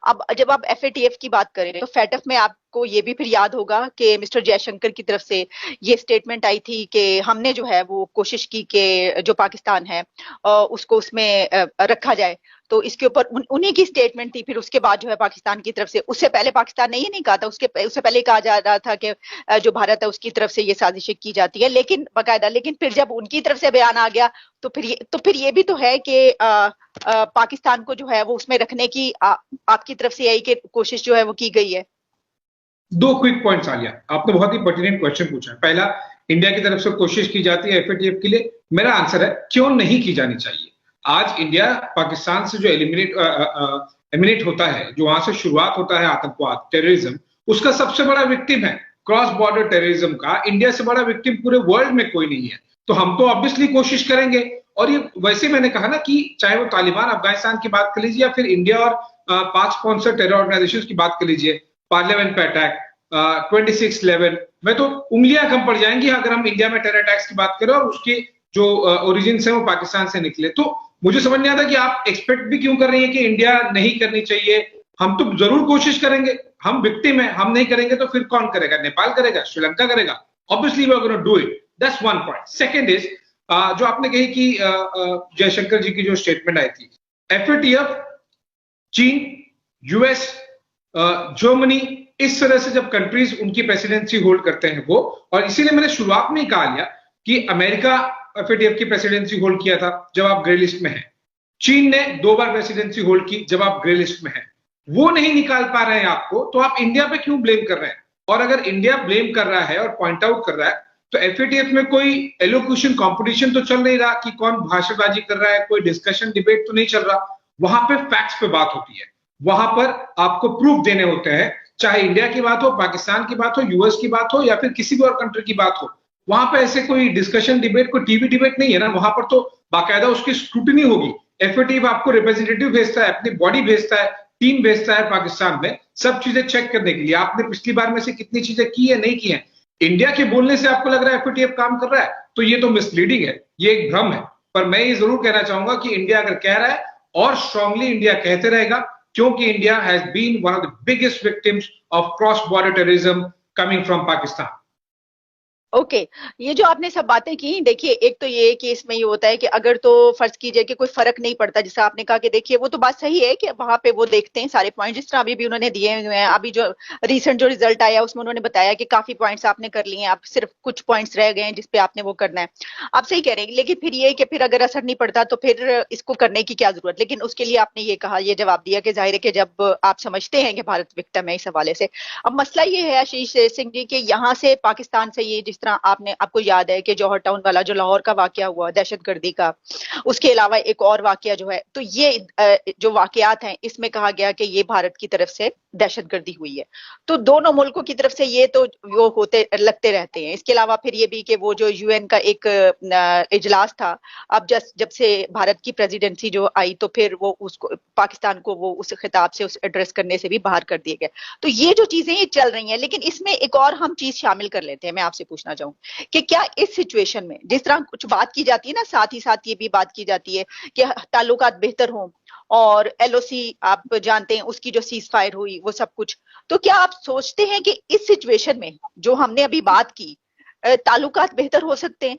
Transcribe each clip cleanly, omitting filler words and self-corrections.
अब जब आप एफएटीएफ की बात करें तो फैटफ में आपको ये भी फिर याद होगा कि मिस्टर जयशंकर की तरफ से ये स्टेटमेंट आई थी कि हमने जो है वो कोशिश की कि जो पाकिस्तान है उसको उसमें रखा जाए। तो इसके ऊपर उन्हीं की स्टेटमेंट थी। फिर उसके बाद जो है पाकिस्तान की तरफ से, उससे पहले पाकिस्तान ने ये नहीं कहा था, उससे पहले कहा जा रहा था कि जो भारत है उसकी तरफ से ये साजिशें की जाती है, लेकिन बाकायदा। लेकिन फिर जब उनकी तरफ से बयान आ गया तो फिर ये भी तो है कि पाकिस्तान को जो है वो उसमें रखने की आपकी तरफ से यही कि कोशिश जो है वो की गई है। दो क्विक पॉइंट्स आलिया, आपने बहुत ही पर्टिनेंट क्वेश्चन पूछा है। पहला, इंडिया की तरफ से कोशिश की जाती है एफएटीएफ के लिए, मेरा आंसर है क्यों नहीं की जानी चाहिए। आज इंडिया पाकिस्तान से जो एमिनेट होता है, जो वहां से शुरुआत होता है आतंकवाद, टेररिज्म, उसका सबसे बड़ा विक्टिम है। क्रॉस बॉर्डर टेररिज्म का इंडिया से बड़ा विक्टिम पूरे वर्ल्ड में कोई नहीं है। तो हम तो ऑब्वियसली कोशिश करेंगे। और ये वैसे मैंने कहा ना कि चाहे वो तालिबान अफगानिस्तान की बात कर लीजिए या फिर इंडिया और पाक स्पॉन्सर टेरर ऑर्गेनाइजेशन की बात कर लीजिए, पार्लियामेंट पे अटैक, 26/11 में तो उंगलियां कम पड़ जाएंगी अगर हम इंडिया में टेरर अटैक्स की बात करें और उसके जो ओरिजिन है वो पाकिस्तान से निकले। तो मुझे समझ नहीं आता कि आप एक्सपेक्ट भी क्यों कर रही है कि इंडिया नहीं करनी चाहिए। हम तो जरूर कोशिश करेंगे, हम विक्टिम है, हम नहीं करेंगे तो फिर कौन करेगा? नेपाल करेगा, श्रीलंका करेगा? Obviously we are gonna do it. That's one point. Second is, जो आपने कही कि जयशंकर जी की जो स्टेटमेंट आई थी, एफएटीएफ, चीन, यूएस, जर्मनी, इस तरह से जब कंट्रीज उनकी प्रेसिडेंसी होल्ड करते हैं वो, और इसीलिए मैंने शुरुआत में ही कहा लिया कि अमेरिका एफएटीएफ की प्रेसिडेंसी होल्ड किया था जब आप ग्रे लिस्ट में हैं। चीन ने 2 बार प्रेसिडेंसी होल्ड की जब आप ग्रे लिस्ट में हैं। वो नहीं निकाल पा रहे हैं आपको, तो आप इंडिया पे क्यों ब्लेम कर रहे हैं? और अगर इंडिया ब्लेम कर रहा है और पॉइंट आउट कर रहा है तो एफएटीएफ में कोई एलोक्यूशन कंपटीशन तो चल नहीं रहा कि कौन भाषणबाजी कर रहा है, कोई डिस्कशन डिबेट तो नहीं चल रहा। वहां पे फैक्ट्स पे बात होती है, वहां पर आपको प्रूफ देने होते हैं। चाहे इंडिया की बात हो, पाकिस्तान की बात हो, यूएस की बात हो या फिर किसी भी और कंट्री की बात हो, वहां पे ऐसे कोई डिस्कशन डिबेट, कोई टीवी डिबेट नहीं है ना। वहां पर तो बाकायदा उसकी स्क्रूटनी होगी। एफएटीएफ आपको रिप्रेजेंटेटिव भेजता है, अपनी बॉडी भेजता है, टीम भेजता है पाकिस्तान में, सब चीजें चेक करने के लिए आपने पिछली बार में से कितनी चीजें की है, नहीं की है। इंडिया के बोलने से आपको लग रहा है एफएटीएफ काम कर रहा है, तो ये तो मिसलीडिंग है, ये एक भ्रम है। पर मैं ये जरूर कहना चाहूंगा कि इंडिया अगर कह रहा है और स्ट्रांगली इंडिया कहते रहेगा, क्योंकि India has been one of the biggest victims of cross border terrorism coming from Pakistan. Okay ये जो आपने सब बातें की, देखिए एक तो ये कि इसमें ये होता है कि अगर तो फर्ज कीजिए कि कोई फर्क नहीं पड़ता, जैसा आपने कहा कि देखिए वो तो बात सही है कि वहां पे वो देखते हैं सारे पॉइंट, जिस तरह अभी भी उन्होंने दिए हुए हैं। अभी जो रिसेंट जो रिजल्ट आया उसमें उन्होंने बताया कि काफी पॉइंट्स आपने कर लिए हैं, आप सिर्फ कुछ पॉइंट्स रह गए हैं जिसपे आपने वो करना है। आप सही कह रहे हैं, लेकिन फिर ये कि फिर अगर असर नहीं पड़ता तो फिर इसको करने की क्या जरूरत। लेकिन उसके लिए आपने ये कहा, ये जवाब दिया कि जाहिर है कि जब आप समझते हैं कि भारत विक्टिम है इस हवाले से। अब मसला ये है आशीष सिंह जी कि यहाँ से पाकिस्तान से, ये जिस तरह आपको याद है कि जौहर टाउन वाला जो लाहौर का वाकया हुआ दहशतगर्दी का, उसके अलावा एक और वाकया जो है, तो ये जो वाकयात हैं इसमें कहा गया कि ये भारत की तरफ से दहशतगर्दी हुई है। तो दोनों मुल्कों की तरफ से ये तो वो होते लगते रहते हैं। इसके अलावा फिर ये भी कि वो जो यूएन का एक इजलास था, अब जब से भारत की प्रेसिडेंसी जो आई तो फिर वो उसको पाकिस्तान को वो उस खिताब से उस एड्रेस करने से भी बाहर कर दिए गए। तो ये जो चीजें ये चल रही हैं, लेकिन इसमें एक और हम चीज शामिल कर लेते हैं। मैं आपसे पूछना चाहूँ कि क्या इस सिचुएशन में जिस तरह कुछ बात की जाती है ना, साथ ही साथ ये भी बात की जाती है कि ताल्लुकात बेहतर हों और एलओसी आप जानते हैं उसकी जो सीज फायर हुई वो सब कुछ, तो क्या आप सोचते हैं कि इस सिचुएशन में जो हमने अभी बात की ताल्लुकात बेहतर हो सकते हैं?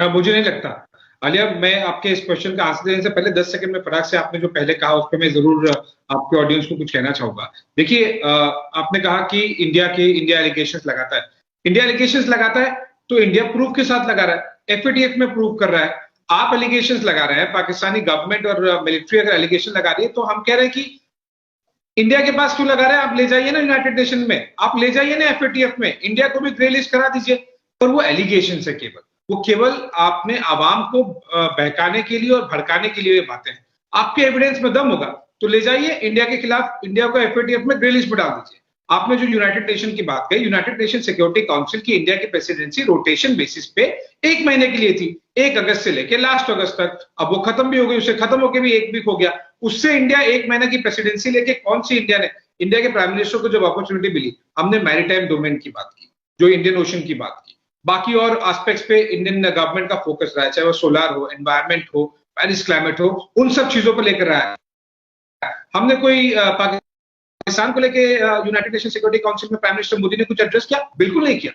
मुझे नहीं लगता। आलिया, मैं आपके इस क्वेश्चन का आंसर देने से पहले 10 सेकंड में फटाक से आपने जो पहले कहा उस पर मैं जरूर आपके ऑडियंस को कुछ कहना चाहूंगा। देखिए, आपने कहा कि इंडिया एलिगेशंस लगाता है। इंडिया एलिगेशंस लगाता है तो इंडिया प्रूफ के साथ लगा रहा है, एफएटीएफ में प्रूफ कर रहा है। आप एलिगेशंस लगा रहे हैं, पाकिस्तानी गवर्नमेंट और मिलिट्री अगर एलिगेशन लगा रही है तो हम कह रहे हैं कि इंडिया के पास क्यों लगा रहे हैं? आप ले जाइए ना यूनाइटेड नेशन में, आप ले जाइए ना एफएटीएफ में, इंडिया को भी ग्रे लिस्ट करा दीजिए। पर वो एलिगेशन है, वो केवल आपने आवाम को बहकाने के लिए और भड़काने के लिए बातें हैं। आपके एविडेंस में दम होगा तो ले जाइए इंडिया के खिलाफ, इंडिया को एफएटीएफ में ग्रे लिस्ट में डाल दीजिए। आपने जो यूनाइटेड नेशन की बात कही, यूनाइटेड नेशन सिक्योरिटी काउंसिल की इंडिया की प्रेसिडेंसी रोटेशन बेसिस पे 1 महीने के लिए थी, 1 अगस्त से लेकर लास्ट अगस्त तक। अब वो खत्म भी हो गई, उससे खत्म होकर भी 1 वीक हो गया। उससे इंडिया 1 महीने की प्रेसिडेंसी लेके कौन सी इंडिया के प्राइम मिनिस्टर को जब अपॉर्चुनिटी मिली, हमने मैरीटाइम डोमेन की बात की, जो इंडियन ओशन की बात की, बाकी और एस्पेक्ट्स पे इंडियन गवर्नमेंट का फोकस रहा है, चाहे वो सोलर हो, एनवायरमेंट हो, पेरिस क्लाइमेट हो, उन सब चीजों पर लेकर रहा है। हमने कोई पाकिस्तान को लेके यूनाइटेड नेशन सिक्योरिटी काउंसिल में प्राइम मिनिस्टर मोदी ने कुछ एड्रेस किया? बिल्कुल नहीं किया।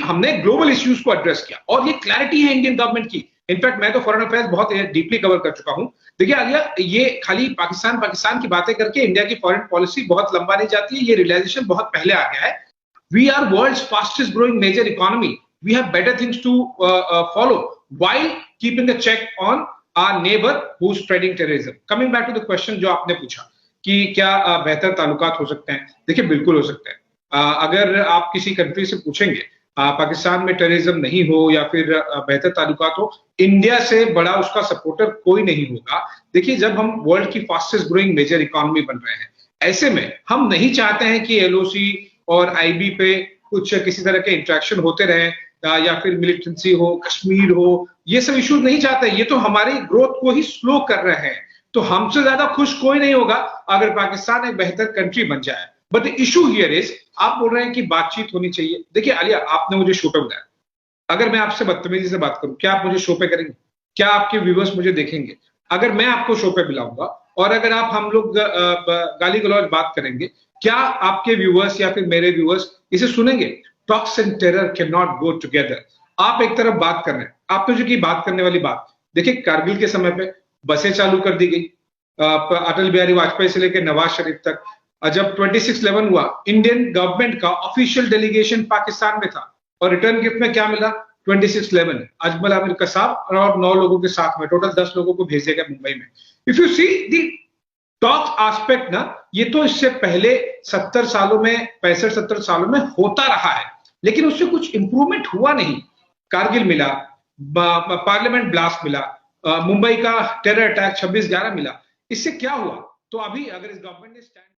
हमने ग्लोबल इश्यूज को एड्रेस किया और ये क्लैरिटी है इंडियन गवर्नमेंट की। इनफैक्ट मैं तो फॉरेन अफेयर्स बहुत डीपली कवर कर चुका हूं। देखिए आलिया, ये खाली पाकिस्तान पाकिस्तान की बातें करके इंडिया की फॉरेन पॉलिसी बहुत लंबा नहीं जाती है। ये रियलाइजेशन बहुत पहले आ गया है। We are world's fastest growing major economy. We have better things to follow while keeping a check on our neighbor who's spreading terrorism. Coming back to the question जो आपने पूछा कि क्या बेहतर ताल्लुकात हो सकते हैं, देखिए बिल्कुल हो सकते हैं। अगर आप किसी कंट्री से पूछेंगे पाकिस्तान में टेररिज्म नहीं हो या फिर बेहतर ताल्लुकात हो, इंडिया से बड़ा उसका सपोर्टर कोई नहीं होगा। देखिए जब हम वर्ल्ड की फास्टेस्ट ग्रोइंग मेजर इकोनॉमी बन रहे हैं, ऐसे में हम नहीं चाहते हैं कि एलओसी और आईबी पे कुछ किसी तरह के इंटरेक्शन होते रहे या फिर मिलिटेंसी हो, कश्मीर हो, ये सब इश्यूज नहीं चाहते। ये तो हमारी ग्रोथ को ही स्लो कर रहे हैं। तो हमसे ज्यादा खुश कोई नहीं होगा अगर पाकिस्तान एक बेहतर कंट्री बन जाए। But the issue here is, आप बोल रहे हैं कि बातचीत होनी चाहिए। देखिए आलिया, आपने मुझे शो पे बुलाया, अगर मैं आपसे बदतमीजी से बात करूं, क्या आप मुझे शो पे करेंगे? क्या आपके व्यूवर्स मुझे देखेंगे? अगर मैं आपको शो पे बुलाऊंगा और अगर हम लोग गाली गलौज बात करेंगे, क्या आपके व्यूवर्स या फिर मेरे व्यूवर्स इसे सुनेंगे? Talks and terror can not go together. आप एक तरफ बात कर रहे हैं, आपने जो की बात करने वाली बात, देखिए कारगिल के समय पे बसें चालू कर दी गई, अटल बिहारी वाजपेयी से लेकर नवाज शरीफ तक। जब 26/11 हुआ, इंडियन गवर्नमेंट का ऑफिशियल डेलीगेशन पाकिस्तान में था और रिटर्न गिफ्ट में क्या मिला? 26/11 अजमल आमिर कसाब और 9 लोगों के साथ में टोटल 10 लोगों को भेजे गए मुंबई में। If you see the talk aspect ना, ये तो इससे पहले 70 सालों में 65-70 सालों में होता रहा है, लेकिन उससे कुछ इंप्रूवमेंट हुआ नहीं। कारगिल मिला, पार्लियामेंट ब्लास्ट मिला, मुंबई का टेरर अटैक 26/11 मिला, इससे क्या हुआ? तो अभी अगर इस गवर्नमेंट ने स्टैंड